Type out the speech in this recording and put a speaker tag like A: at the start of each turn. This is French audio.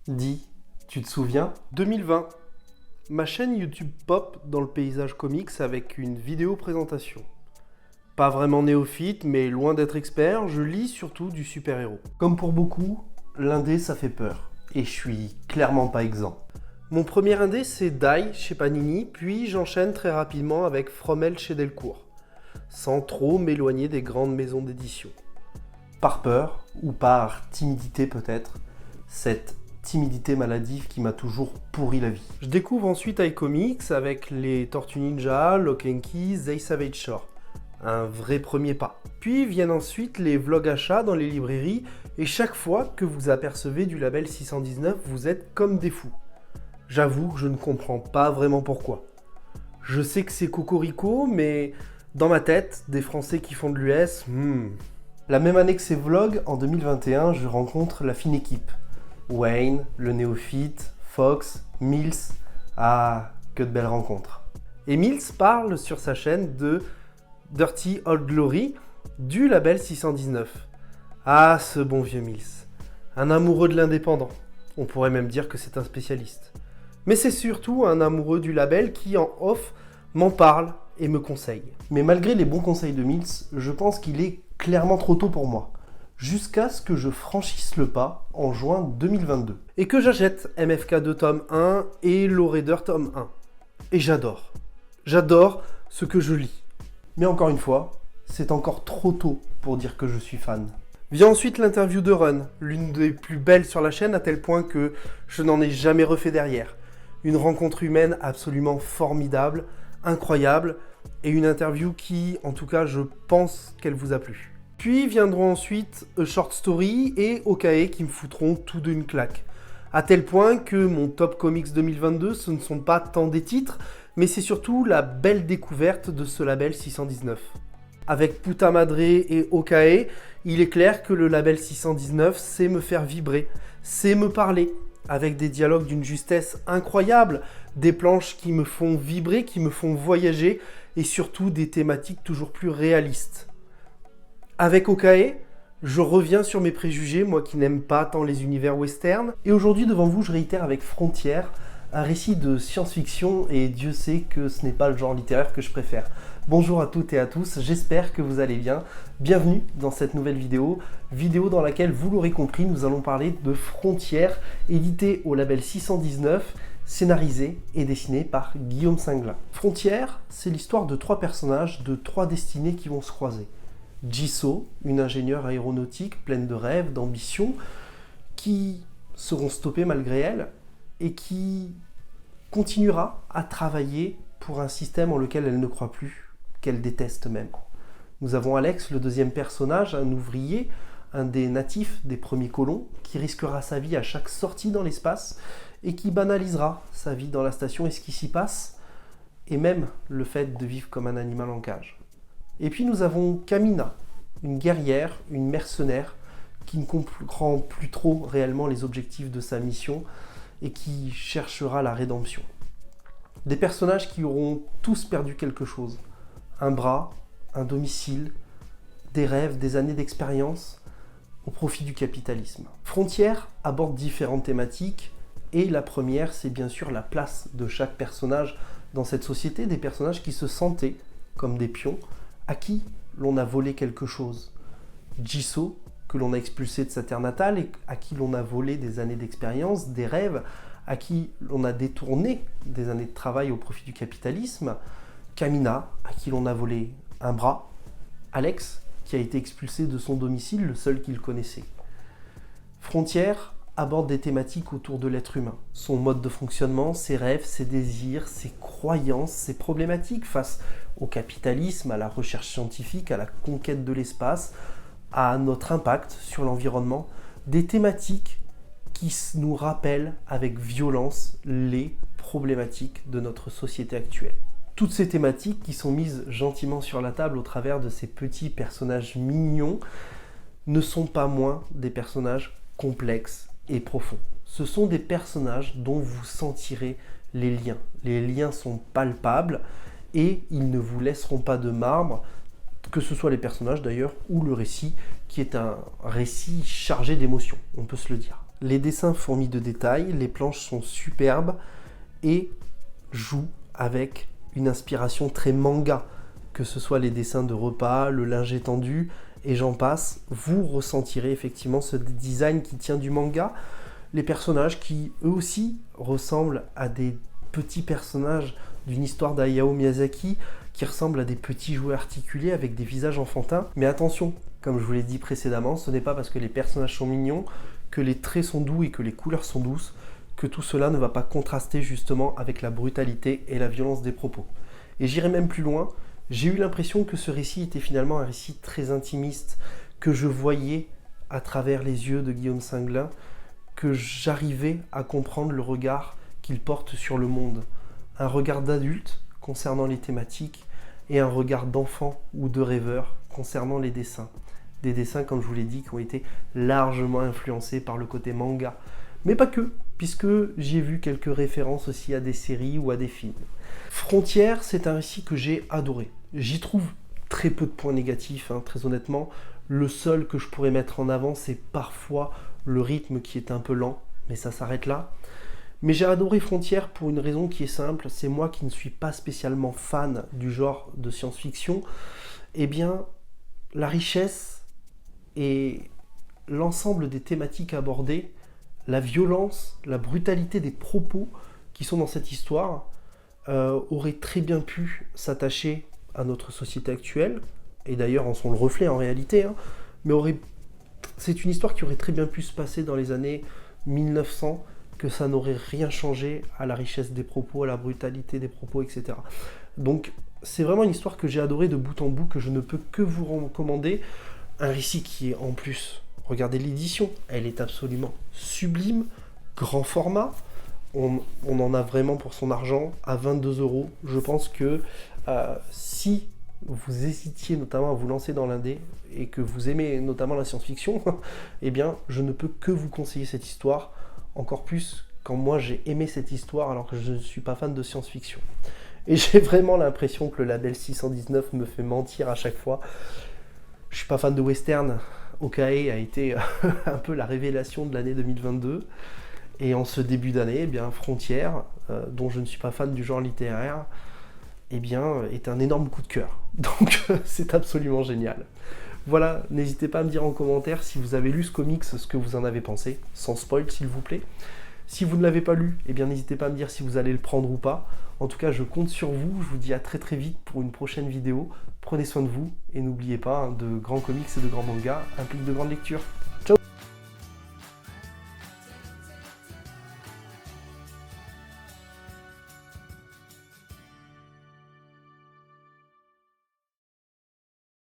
A: Dis, tu te souviens? 2020, ma chaîne YouTube pop dans le paysage comics avec une vidéo présentation. Pas vraiment néophyte, mais loin d'être expert, je lis surtout du super-héros. Comme pour beaucoup, l'indé ça fait peur, et je suis clairement pas exempt. Mon premier indé c'est Die chez Panini, puis j'enchaîne très rapidement avec Fromel chez Delcourt, sans trop m'éloigner des grandes maisons d'édition. Par peur, ou par timidité peut-être, cette timidité maladive qui m'a toujours pourri la vie. Je découvre ensuite iComics avec les Tortues Ninja, Lock and Key, They Savage Shore. Un vrai premier pas. Puis viennent ensuite les vlogs achats dans les librairies et chaque fois que vous apercevez du label 619, vous êtes comme des fous. J'avoue que je ne comprends pas vraiment pourquoi. Je sais que c'est cocorico, mais dans ma tête, des Français qui font de l'US, La même année que ces vlogs, en 2021, je rencontre la fine équipe. Wayne, le néophyte, Fox, Mills, que de belles rencontres. Et Mills parle sur sa chaîne de Dirty Old Glory du label 619. Ah, ce bon vieux Mills. Un amoureux de l'indépendant. On pourrait même dire que c'est un spécialiste. Mais c'est surtout un amoureux du label qui, en off, m'en parle et me conseille. Mais malgré les bons conseils de Mills, je pense qu'il est clairement trop tôt pour moi. Jusqu'à ce que je franchisse le pas en juin 2022. Et que j'achète MFK2 tome 1 et Low Raider tome 1. Et j'adore. J'adore ce que je lis. Mais encore une fois, c'est encore trop tôt pour dire que je suis fan. Vient ensuite l'interview de Run, l'une des plus belles sur la chaîne à tel point que je n'en ai jamais refait derrière. Une rencontre humaine absolument formidable, incroyable, et une interview qui, en tout cas, je pense qu'elle vous a plu. Puis viendront ensuite A Short Story et Okae qui me foutront tout d'une claque. À tel point que mon top comics 2022, ce ne sont pas tant des titres, mais c'est surtout la belle découverte de ce label 619. Avec Puta Madre et Okae, il est clair que le label 619 sait me faire vibrer, sait me parler, avec des dialogues d'une justesse incroyable, des planches qui me font vibrer, qui me font voyager, et surtout des thématiques toujours plus réalistes. Avec Okae, je reviens sur mes préjugés, moi qui n'aime pas tant les univers western. Et aujourd'hui, devant vous, je réitère avec Frontières, un récit de science-fiction, et Dieu sait que ce n'est pas le genre littéraire que je préfère. Bonjour à toutes et à tous, j'espère que vous allez bien. Bienvenue dans cette nouvelle vidéo dans laquelle, vous l'aurez compris, nous allons parler de Frontières, édité au label 619, scénarisé et dessiné par Guillaume Singlin. Frontières, c'est l'histoire de trois personnages, de trois destinées qui vont se croiser. Jisoo, une ingénieure aéronautique pleine de rêves, d'ambitions, qui seront stoppées malgré elle et qui continuera à travailler pour un système en lequel elle ne croit plus, qu'elle déteste même. Nous avons Alex, le deuxième personnage, un ouvrier, un des natifs des premiers colons, qui risquera sa vie à chaque sortie dans l'espace et qui banalisera sa vie dans la station et ce qui s'y passe, et même le fait de vivre comme un animal en cage. Et puis nous avons Kamina, une guerrière, une mercenaire, qui ne comprend plus trop réellement les objectifs de sa mission et qui cherchera la rédemption. Des personnages qui auront tous perdu quelque chose. Un bras, un domicile, des rêves, des années d'expérience au profit du capitalisme. Frontières aborde différentes thématiques et la première, c'est bien sûr la place de chaque personnage dans cette société, des personnages qui se sentaient comme des pions, à qui l'on a volé quelque chose. Jisoo, que l'on a expulsé de sa terre natale et à qui l'on a volé des années d'expérience, des rêves, à qui l'on a détourné des années de travail au profit du capitalisme. Kamina, à qui l'on a volé un bras. Alex, qui a été expulsé de son domicile, le seul qu'il connaissait. Frontières aborde des thématiques autour de l'être humain. Son mode de fonctionnement, ses rêves, ses désirs, ses croyances, ses problématiques face au capitalisme, à la recherche scientifique, à la conquête de l'espace, à notre impact sur l'environnement. Des thématiques qui nous rappellent avec violence les problématiques de notre société actuelle. Toutes ces thématiques qui sont mises gentiment sur la table au travers de ces petits personnages mignons ne sont pas moins des personnages complexes et profonds. Ce sont des personnages dont vous sentirez les liens. Les liens sont palpables et ils ne vous laisseront pas de marbre, que ce soit les personnages d'ailleurs ou le récit, qui est un récit chargé d'émotions, on peut se le dire. Les dessins fourmis de détails, les planches sont superbes et jouent avec une inspiration très manga. Que ce soit les dessins de repas, le linge étendu et j'en passe, vous ressentirez effectivement ce design qui tient du manga. Les personnages qui, eux aussi, ressemblent à des petits personnages d'une histoire d'Hayao Miyazaki, qui ressemblent à des petits jouets articulés avec des visages enfantins. Mais attention, comme je vous l'ai dit précédemment, ce n'est pas parce que les personnages sont mignons, que les traits sont doux et que les couleurs sont douces, que tout cela ne va pas contraster justement avec la brutalité et la violence des propos. Et j'irai même plus loin, j'ai eu l'impression que ce récit était finalement un récit très intimiste, que je voyais à travers les yeux de Guillaume Singlin, que j'arrivais à comprendre le regard qu'il porte sur le monde. Un regard d'adulte concernant les thématiques et un regard d'enfant ou de rêveur concernant les dessins. Des dessins, comme je vous l'ai dit, qui ont été largement influencés par le côté manga. Mais pas que, puisque j'ai vu quelques références aussi à des séries ou à des films. Frontières, c'est un récit que j'ai adoré. J'y trouve très peu de points négatifs, très honnêtement. Le seul que je pourrais mettre en avant, c'est parfois le rythme qui est un peu lent, mais ça s'arrête là. Mais j'ai adoré Frontières pour une raison qui est simple, c'est moi qui ne suis pas spécialement fan du genre de science-fiction. Eh bien, la richesse et l'ensemble des thématiques abordées, la violence, la brutalité des propos qui sont dans cette histoire auraient très bien pu s'attacher à notre société actuelle, et d'ailleurs en sont le reflet en réalité, mais c'est une histoire qui aurait très bien pu se passer dans les années 1900, que ça n'aurait rien changé à la richesse des propos, à la brutalité des propos, etc. Donc c'est vraiment une histoire que j'ai adorée de bout en bout, que je ne peux que vous recommander. Un récit qui est en plus, regardez l'édition, elle est absolument sublime, grand format, on en a vraiment pour son argent, à 22 €. Je pense que si vous hésitiez notamment à vous lancer dans l'indé et que vous aimez notamment la science-fiction, eh bien je ne peux que vous conseiller cette histoire, encore plus quand moi j'ai aimé cette histoire alors que je ne suis pas fan de science-fiction. Et j'ai vraiment l'impression que le label 619 me fait mentir à chaque fois. Je suis pas fan de western, Okae a été un peu la révélation de l'année 2022. Et en ce début d'année, eh bien Frontières, dont je ne suis pas fan du genre littéraire, eh bien, est un énorme coup de cœur. Donc c'est absolument génial. Voilà, n'hésitez pas à me dire en commentaire si vous avez lu ce comics, ce que vous en avez pensé, sans spoil s'il vous plaît. Si vous ne l'avez pas lu, eh bien n'hésitez pas à me dire si vous allez le prendre ou pas. En tout cas, je compte sur vous, je vous dis à très très vite pour une prochaine vidéo. Prenez soin de vous et n'oubliez pas, de grands comics et de grands mangas impliquent de grandes lectures.